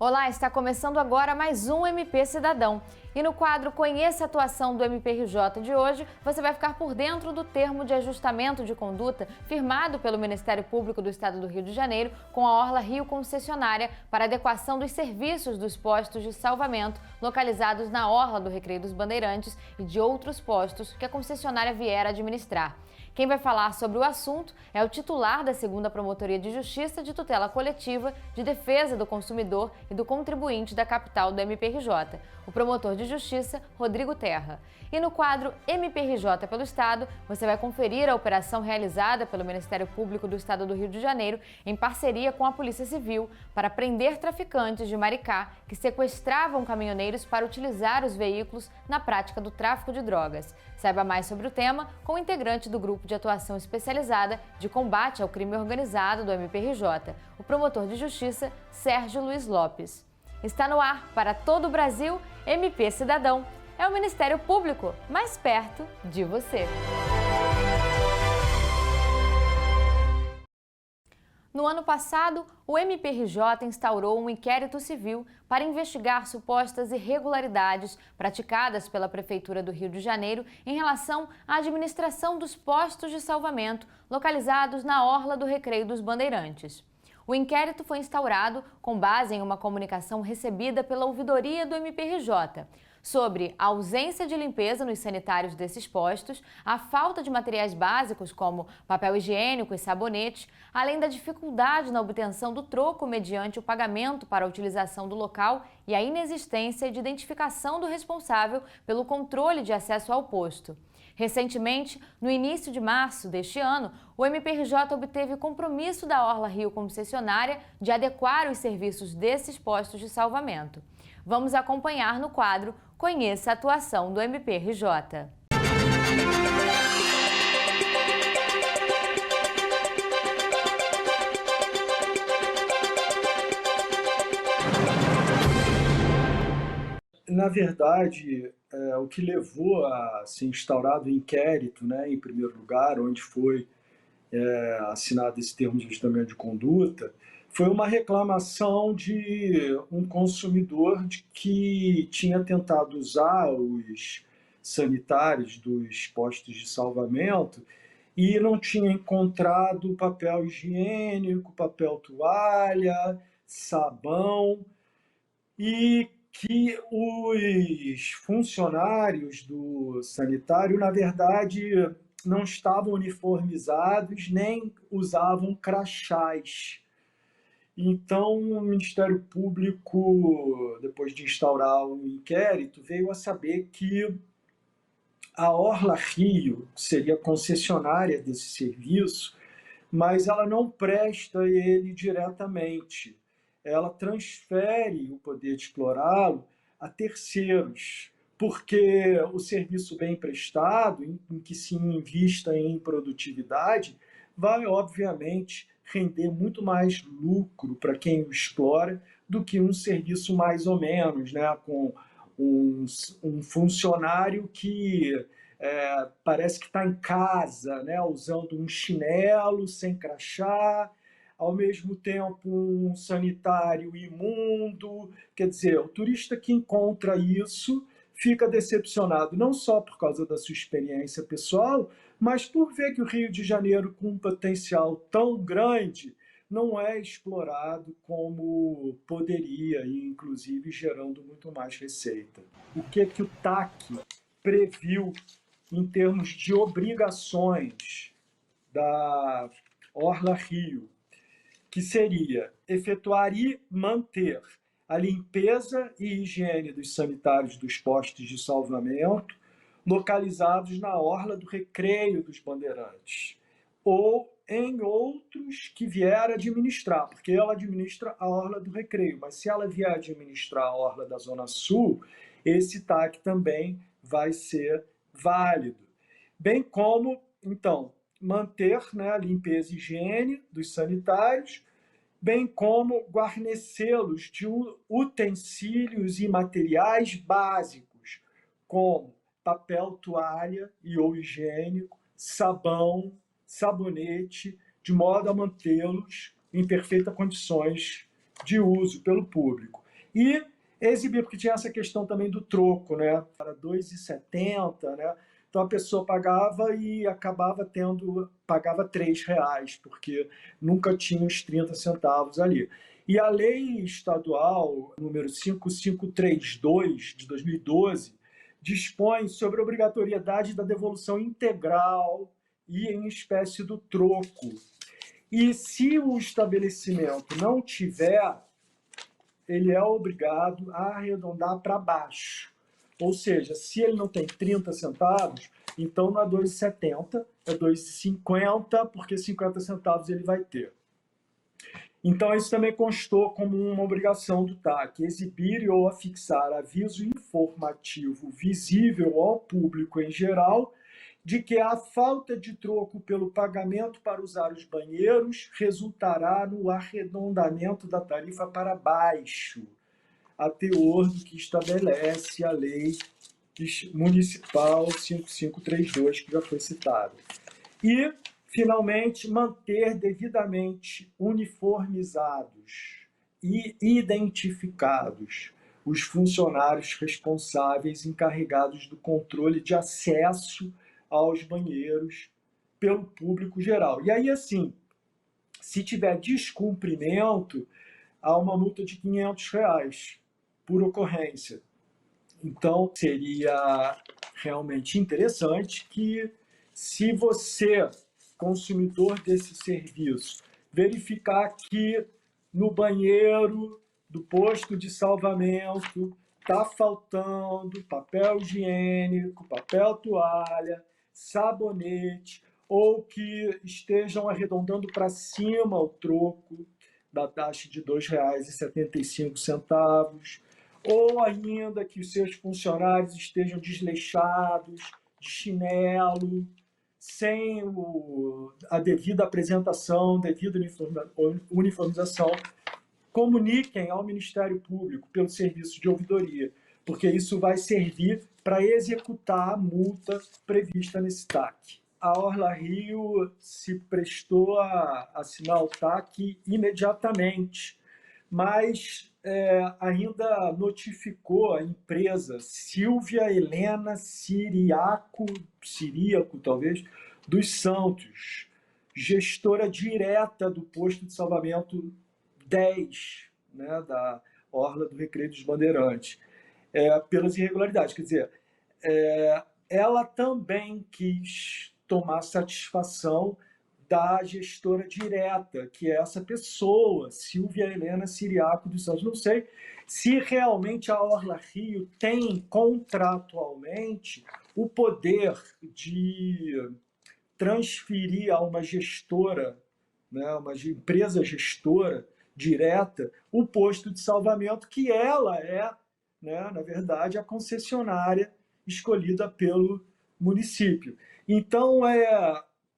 Olá, está começando agora mais um MP Cidadão. E no quadro Conheça a atuação do MPRJ de hoje, você vai ficar por dentro do termo de ajustamento de conduta firmado pelo Ministério Público do Estado do Rio de Janeiro com a Orla Rio concessionária para adequação dos serviços dos postos de salvamento localizados na Orla do Recreio dos Bandeirantes e de outros postos que a concessionária vier a administrar. Quem vai falar sobre o assunto é o titular da 2ª Promotoria de Justiça de Tutela Coletiva de Defesa do Consumidor e do Contribuinte da capital do MPRJ, o promotor de Justiça, Rodrigo Terra. E no quadro MPRJ pelo Estado, você vai conferir a operação realizada pelo Ministério Público do Estado do Rio de Janeiro em parceria com a Polícia Civil para prender traficantes de Maricá que sequestravam caminhoneiros para utilizar os veículos na prática do tráfico de drogas. Saiba mais sobre o tema com o integrante do Grupo de Atuação Especializada de Combate ao Crime Organizado do MPRJ, o promotor de Justiça, Sérgio Luiz Lopes. Está no ar para todo o Brasil, MP Cidadão. É o Ministério Público mais perto de você. No ano passado, o MPRJ instaurou um inquérito civil para investigar supostas irregularidades praticadas pela Prefeitura do Rio de Janeiro em relação à administração dos postos de salvamento localizados na Orla do Recreio dos Bandeirantes. O inquérito foi instaurado com base em uma comunicação recebida pela ouvidoria do MPRJ sobre a ausência de limpeza nos sanitários desses postos, a falta de materiais básicos como papel higiênico e sabonete, além da dificuldade na obtenção do troco mediante o pagamento para a utilização do local e a inexistência de identificação do responsável pelo controle de acesso ao posto. Recentemente, no início de março deste ano, o MPRJ obteve compromisso da Orla Rio concessionária de adequar os serviços desses postos de salvamento. Vamos acompanhar no quadro Conheça a atuação do MPRJ. Na verdade, o que levou a ser instaurado o inquérito, em primeiro lugar, onde foi assinado esse termo de ajustamento de conduta, foi uma reclamação de um consumidor que tinha tentado usar os sanitários dos postos de salvamento e não tinha encontrado papel higiênico, papel toalha, sabão, e que os funcionários do sanitário, na verdade, não estavam uniformizados nem usavam crachás. Então, o Ministério Público, depois de instaurar o inquérito, veio a saber que a Orla Rio seria concessionária desse serviço, mas ela não presta ele diretamente. Ela transfere o poder de explorá-lo a terceiros, porque o serviço bem prestado, em que se invista em produtividade, vai, obviamente, render muito mais lucro para quem o explora do que um serviço mais ou menos, com um funcionário que parece que está em casa, usando um chinelo, sem crachá, ao mesmo tempo um sanitário imundo. Quer dizer, o turista que encontra isso fica decepcionado, não só por causa da sua experiência pessoal, mas por ver que o Rio de Janeiro, com um potencial tão grande, não é explorado como poderia, e inclusive gerando muito mais receita. O que o TAC previu em termos de obrigações da Orla Rio, que seria efetuar e manter a limpeza e higiene dos sanitários dos postos de salvamento localizados na Orla do Recreio dos Bandeirantes, ou em outros que vier administrar, porque ela administra a Orla do Recreio, mas se ela vier administrar a Orla da Zona Sul, esse TAC também vai ser válido. Bem como, então, manter a limpeza e higiene dos sanitários, bem como guarnecê-los de utensílios e materiais básicos, como papel toalha e ou higiênico, sabão, sabonete, de modo a mantê-los em perfeitas condições de uso pelo público. E exibir, porque tinha essa questão também do troco, né? Era 2,70, né? Então a pessoa pagava e acabava pagava R$ 3, porque nunca tinha os 30 centavos ali. E a lei estadual número 5532 de 2012 dispõe sobre a obrigatoriedade da devolução integral e em espécie do troco. E se o estabelecimento não tiver, ele é obrigado a arredondar para baixo. Ou seja, se ele não tem 30 centavos, então não é 2,70, é 2,50, porque 50 centavos ele vai ter. Então, isso também constou como uma obrigação do TAC, exibir ou afixar aviso informativo visível ao público em geral de que a falta de troco pelo pagamento para usar os banheiros resultará no arredondamento da tarifa para baixo, a teor do que estabelece a lei municipal 5532, que já foi citada. E, finalmente, manter devidamente uniformizados e identificados os funcionários responsáveis encarregados do controle de acesso aos banheiros pelo público geral. E aí, assim, se tiver descumprimento, há uma multa de R$ 500 por ocorrência. Então, seria realmente interessante que, se você, consumidor desse serviço, verificar que no banheiro do posto de salvamento está faltando papel higiênico, papel toalha, sabonete, ou que estejam arredondando para cima o troco da taxa de R$ 2,75, ou ainda que os seus funcionários estejam desleixados, de chinelo, sem a devida apresentação, devida uniformização, comuniquem ao Ministério Público pelo serviço de ouvidoria, porque isso vai servir para executar a multa prevista nesse TAC. A Orla Rio se prestou a assinar o TAC imediatamente, mas ainda notificou a empresa Silvia Helena Ciríaco talvez, dos Santos, gestora direta do posto de salvamento 10, né, da Orla do Recreio dos Bandeirantes, pelas irregularidades. Quer dizer, ela também quis tomar satisfação da gestora direta, que é essa pessoa, Silvia Helena Ciríaco dos Santos. Não sei se realmente a Orla Rio tem contratualmente o poder de transferir a uma gestora, né, uma empresa gestora direta, o posto de salvamento, que ela é, né, na verdade, a concessionária escolhida pelo município. Então,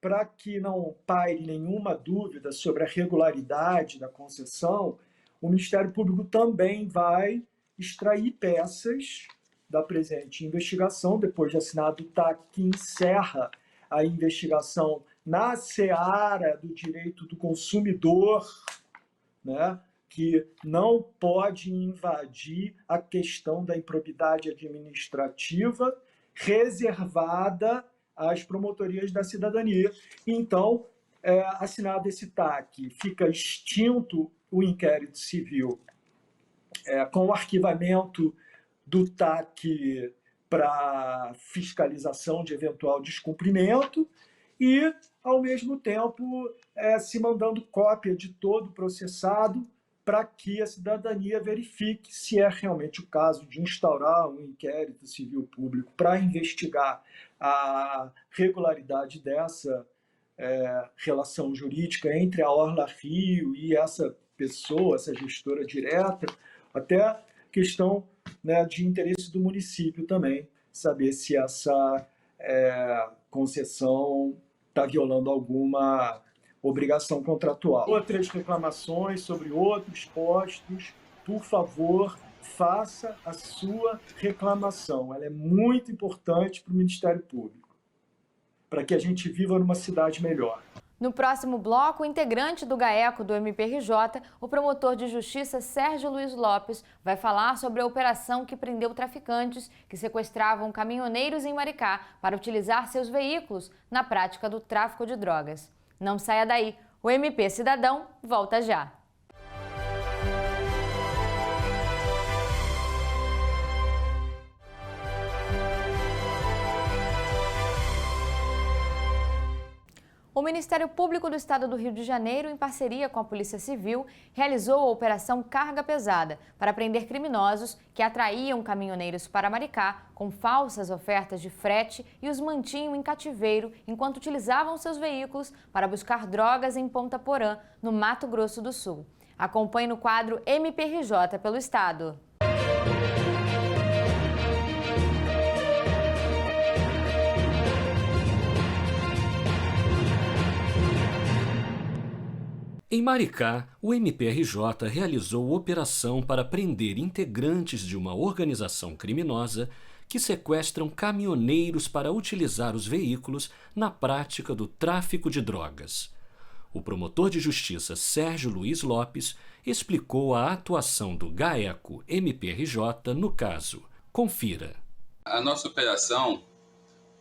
para que não paire nenhuma dúvida sobre a regularidade da concessão, o Ministério Público também vai extrair peças da presente investigação, depois de assinado o TAC, que encerra a investigação na seara do direito do consumidor, né, que não pode invadir a questão da improbidade administrativa reservada às promotorias da cidadania. Então, assinado esse TAC, fica extinto o inquérito civil com o arquivamento do TAC para fiscalização de eventual descumprimento e, ao mesmo tempo, se mandando cópia de todo o processado para que a cidadania verifique se é realmente o caso de instaurar um inquérito civil público para investigar a regularidade dessa relação jurídica entre a Orla Rio e essa pessoa, essa gestora direta, até questão, né, de interesse do município também, saber se essa concessão está violando alguma obrigação contratual. Outras reclamações sobre outros postos, por favor, faça a sua reclamação. Ela é muito importante para o Ministério Público, para que a gente viva numa cidade melhor. No próximo bloco, o integrante do GAECO do MPRJ, o promotor de justiça Sérgio Luiz Lopes, vai falar sobre a operação que prendeu traficantes que sequestravam caminhoneiros em Maricá para utilizar seus veículos na prática do tráfico de drogas. Não saia daí, o MP Cidadão volta já. O Ministério Público do Estado do Rio de Janeiro, em parceria com a Polícia Civil, realizou a Operação Carga Pesada para prender criminosos que atraíam caminhoneiros para Maricá com falsas ofertas de frete e os mantinham em cativeiro enquanto utilizavam seus veículos para buscar drogas em Ponta Porã, no Mato Grosso do Sul. Acompanhe no quadro MPRJ pelo Estado. Em Maricá, o MPRJ realizou operação para prender integrantes de uma organização criminosa que sequestram caminhoneiros para utilizar os veículos na prática do tráfico de drogas. O promotor de justiça Sérgio Luiz Lopes explicou a atuação do GAECO MPRJ no caso. Confira. A nossa operação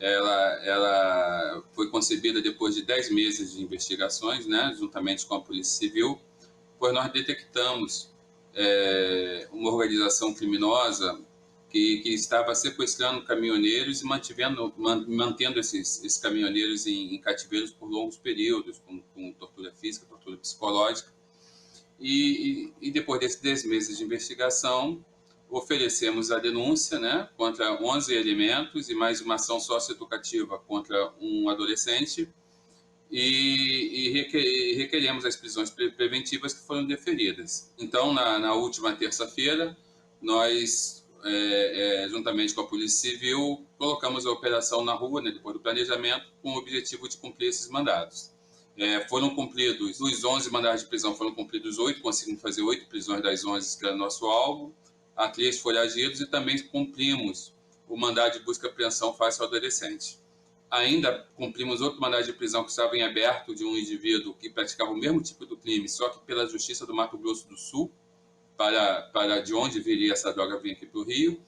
ela foi concebida depois de 10 meses de investigações, né, juntamente com a Polícia Civil, pois nós detectamos uma organização criminosa que estava sequestrando caminhoneiros e mantendo esses caminhoneiros em cativeiros por longos períodos, com tortura física, tortura psicológica. E depois desses 10 meses de investigação, oferecemos a denúncia, né, contra 11 elementos e mais uma ação socioeducativa contra um adolescente e requeremos as prisões preventivas que foram deferidas. Então, na última terça-feira, nós, juntamente com a Polícia Civil, colocamos a operação na rua, né, depois do planejamento, com o objetivo de cumprir esses mandados. Foram cumpridos, dos 11 mandados de prisão, foram cumpridos 8, conseguimos fazer 8 prisões das 11, que era nosso alvo, a 3 foragidos, e também cumprimos o mandado de busca e apreensão face ao adolescente. Ainda cumprimos outro mandado de prisão que estava em aberto de um indivíduo que praticava o mesmo tipo de crime, só que pela Justiça do Mato Grosso do Sul, para de onde viria essa droga vir aqui para o Rio,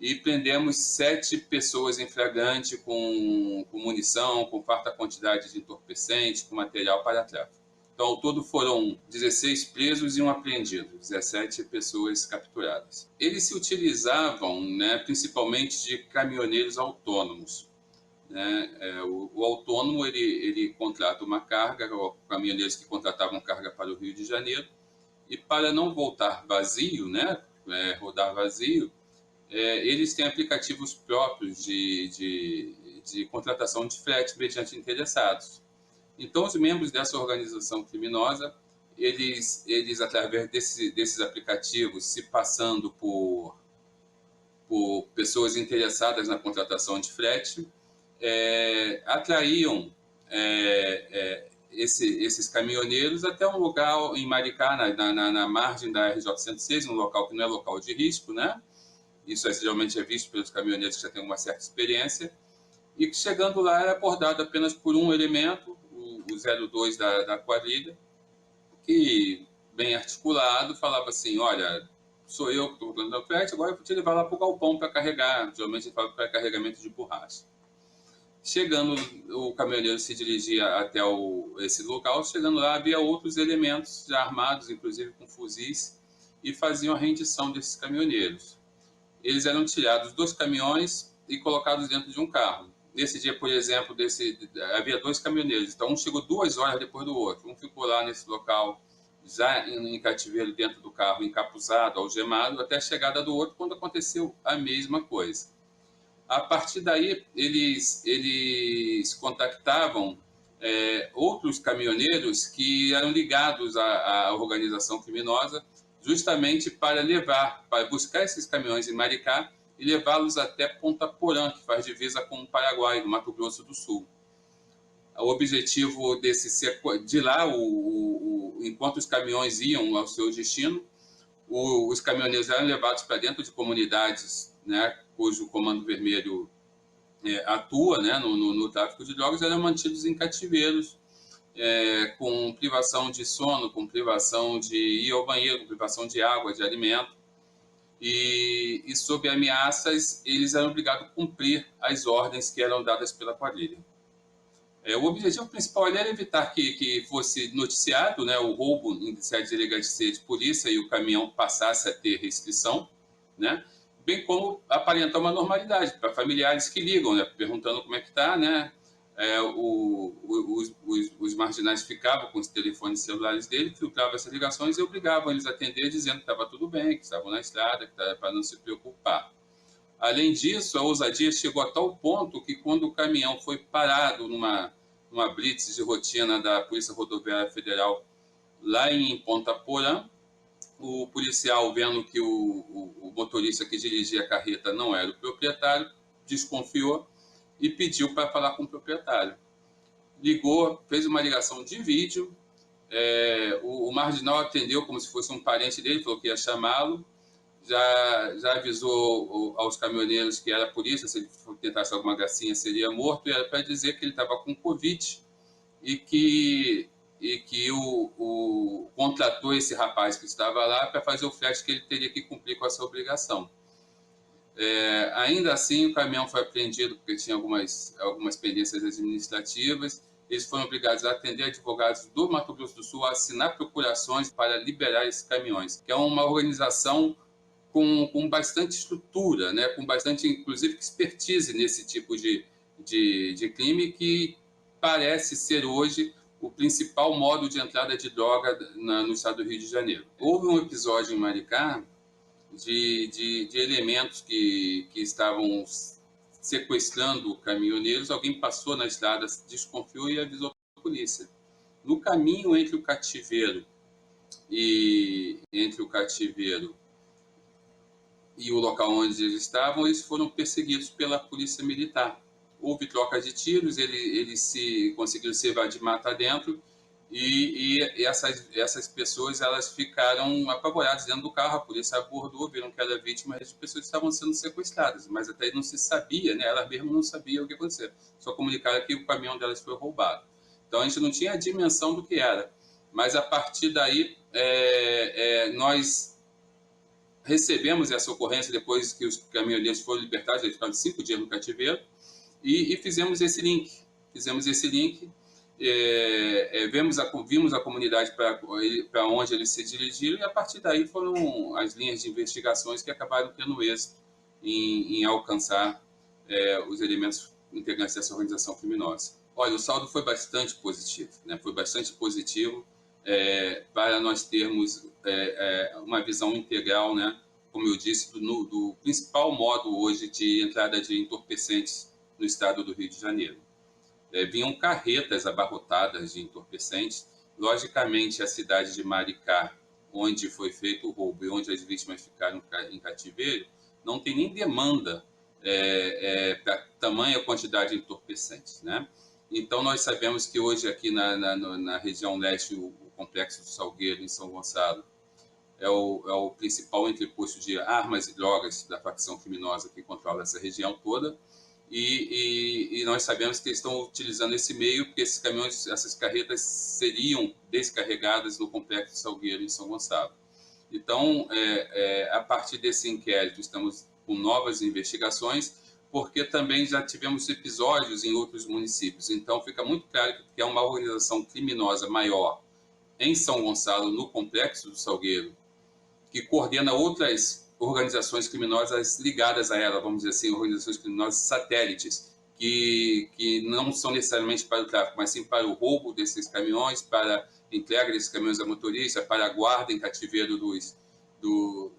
e prendemos 7 pessoas em flagrante com munição, com farta quantidade de entorpecente, com material para tráfico. Então, ao todo foram 16 presos e um apreendido, 17 pessoas capturadas. Eles se utilizavam, né, principalmente de caminhoneiros autônomos. Né? O autônomo ele contrata uma carga, caminhoneiros que contratavam carga para o Rio de Janeiro, e para não voltar vazio, né, rodar vazio, eles têm aplicativos próprios de contratação de frete mediante interessados. Então, os membros dessa organização criminosa, eles através desses aplicativos, se passando por pessoas interessadas na contratação de frete, atraíam esses caminhoneiros até um lugar em Maricá, na margem da RJ-106, um local que não é local de risco, né? Isso geralmente é visto pelos caminhoneiros que já têm uma certa experiência, e que chegando lá era abordado apenas por um elemento, o 02 da quadrilha, que, bem articulado, falava assim: olha, sou eu que estou dando frete, agora eu vou te levar lá para o galpão para carregar, geralmente ele fala para carregamento de borracha. Chegando, o caminhoneiro se dirigia até esse local, chegando lá havia outros elementos já armados, inclusive com fuzis, e faziam a rendição desses caminhoneiros. Eles eram tirados dos caminhões e colocados dentro de um carro. Nesse dia, por exemplo, havia 2 caminhoneiros, então um chegou 2 horas depois do outro. Um ficou lá nesse local, já em cativeiro dentro do carro, encapuzado, algemado, até a chegada do outro, quando aconteceu a mesma coisa. A partir daí, eles contactavam outros caminhoneiros que eram ligados à organização criminosa, justamente para buscar esses caminhões em Maricá e levá-los até Ponta Porã, que faz divisa com o Paraguai, no Mato Grosso do Sul. O objetivo de lá, enquanto os caminhões iam ao seu destino, os caminhoneiros eram levados para dentro de comunidades, né, cujo Comando Vermelho atua, né, no tráfico de drogas, eram mantidos em cativeiros com privação de sono, com privação de ir ao banheiro, com privação de água, de alimento. E sob ameaças, eles eram obrigados a cumprir as ordens que eram dadas pela quadrilha. O objetivo principal ali era evitar que fosse noticiado, né, o roubo em sede de delegacia de polícia e o caminhão passasse a ter restrição, né, bem como aparentar uma normalidade para familiares que ligam, né, perguntando como é que está, né. Os marginais ficavam com os telefones celulares dele, filtravam essas ligações e obrigavam eles a atender, dizendo que estava tudo bem, que estavam na estrada, que estava para não se preocupar. Além disso, a ousadia chegou a tal ponto que, quando o caminhão foi parado numa blitz de rotina da Polícia Rodoviária Federal lá em Ponta Porã, o policial, vendo que o motorista que dirigia a carreta não era o proprietário, desconfiou e pediu para falar com o proprietário. Ligou, fez uma ligação de vídeo, o marginal atendeu como se fosse um parente dele, falou que ia chamá-lo, já avisou aos caminhoneiros que era a polícia, se ele tentasse alguma gracinha seria morto, e era para dizer que ele estava com Covid e que contratou esse rapaz que estava lá para fazer o frete, que ele teria que cumprir com essa obrigação. Ainda assim, o caminhão foi apreendido porque tinha algumas pendências administrativas. Eles foram obrigados a atender advogados do Mato Grosso do Sul a assinar procurações para liberar esses caminhões, que é uma organização com bastante estrutura, né, com bastante, inclusive, expertise nesse tipo de crime, que parece ser hoje o principal modo de entrada de droga no estado do Rio de Janeiro. Houve um episódio em Maricá de elementos que estavam sequestrando caminhoneiros. Alguém passou na estrada, desconfiou e avisou a polícia. No caminho entre o cativeiro e o local onde eles estavam, eles foram perseguidos pela polícia militar. Houve troca de tiros, eles conseguiram se evadir mata dentro, e essas pessoas, elas ficaram apavoradas dentro do carro. A polícia abordou, viram que era vítima, as pessoas estavam sendo sequestradas, mas até aí não se sabia, né? Elas mesmas não sabiam o que acontecia, só comunicaram que o caminhão delas foi roubado. Então a gente não tinha a dimensão do que era, mas a partir daí nós recebemos essa ocorrência depois que os caminhoneiros foram libertados. Eles ficaram 5 dias no cativeiro, e fizemos esse link. Vimos a comunidade para onde eles se dirigiram, e a partir daí foram as linhas de investigações que acabaram tendo êxito em alcançar os elementos integrantes dessa organização criminosa. Olha, o saldo foi bastante positivo, né? Foi bastante positivo para nós termos uma visão integral, né? Como eu disse, do principal modo hoje de entrada de entorpecentes no estado do Rio de Janeiro. Vinham carretas abarrotadas de entorpecentes. Logicamente, a cidade de Maricá, onde foi feito o roubo e onde as vítimas ficaram em cativeiro, não tem nem demanda para tamanha quantidade de entorpecentes, né? Então, nós sabemos que hoje aqui na região leste, o Complexo do Salgueiro, em São Gonçalo, é o principal entreposto de armas e drogas da facção criminosa que controla essa região toda. E nós sabemos que eles estão utilizando esse meio, porque esses caminhões, essas carretas seriam descarregadas no Complexo Salgueiro, em São Gonçalo. Então, a partir desse inquérito, estamos com novas investigações, porque também já tivemos episódios em outros municípios. Então, fica muito claro que é uma organização criminosa maior em São Gonçalo, no Complexo do Salgueiro, que coordena outras organizações criminosas ligadas a ela, vamos dizer assim, organizações criminosas satélites, que não são necessariamente para o tráfico, mas sim para o roubo desses caminhões, para a entrega desses caminhões a motorista, para a guarda em cativeiro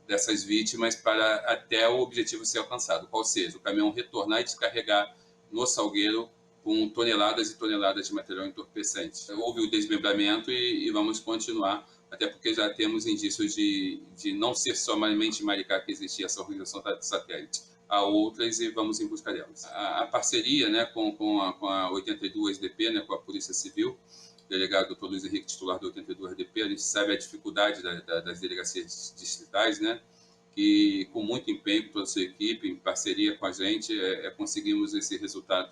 dessas vítimas, para até o objetivo ser alcançado, qual seja, o caminhão retornar e descarregar no Salgueiro com toneladas e toneladas de material entorpecente. Houve o desmembramento e vamos continuar, até porque já temos indícios de não ser somente em Maricá que existia essa organização satélite. Há outras e vamos em busca delas. A parceria, né, com a 82DP, né, com a Polícia Civil, o delegado Dr. Luiz Henrique, titular do 82DP, a gente sabe a dificuldade das delegacias distritais, né, que com muito empenho, toda a sua equipe, em parceria com a gente, conseguimos esse resultado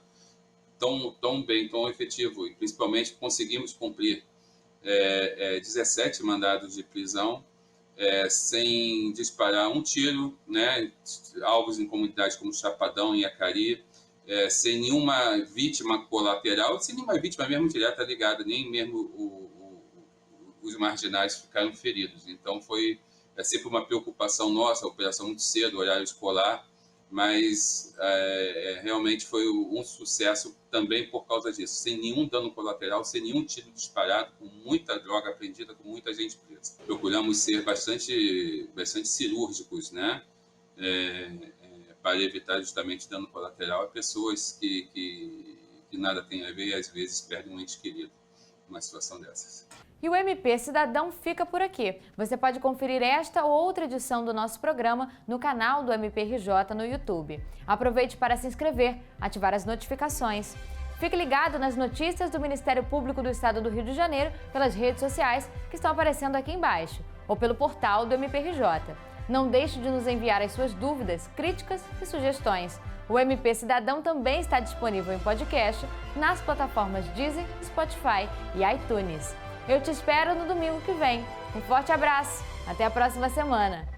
tão bem, tão efetivo, e principalmente conseguimos cumprir 17 mandados de prisão sem disparar um tiro, né, alvos em comunidades como Chapadão e Acari, sem nenhuma vítima colateral, sem nenhuma vítima mesmo direta ligada, nem mesmo os marginais ficaram feridos. Então é sempre uma preocupação nossa, a operação muito cedo, horário escolar, mas realmente foi um sucesso também por causa disso, sem nenhum dano colateral, sem nenhum tiro disparado, com muita droga apreendida, com muita gente presa. Procuramos ser bastante cirúrgicos, né? Para evitar justamente dano colateral a pessoas que nada têm a ver e às vezes perdem um ente querido numa situação dessas. E o MP Cidadão fica por aqui. Você pode conferir esta ou outra edição do nosso programa no canal do MPRJ no YouTube. Aproveite para se inscrever, ativar as notificações. Fique ligado nas notícias do Ministério Público do Estado do Rio de Janeiro pelas redes sociais que estão aparecendo aqui embaixo ou pelo portal do MPRJ. Não deixe de nos enviar as suas dúvidas, críticas e sugestões. O MP Cidadão também está disponível em podcast nas plataformas Deezer, Spotify e iTunes. Eu te espero no domingo que vem. Um forte abraço. Até a próxima semana.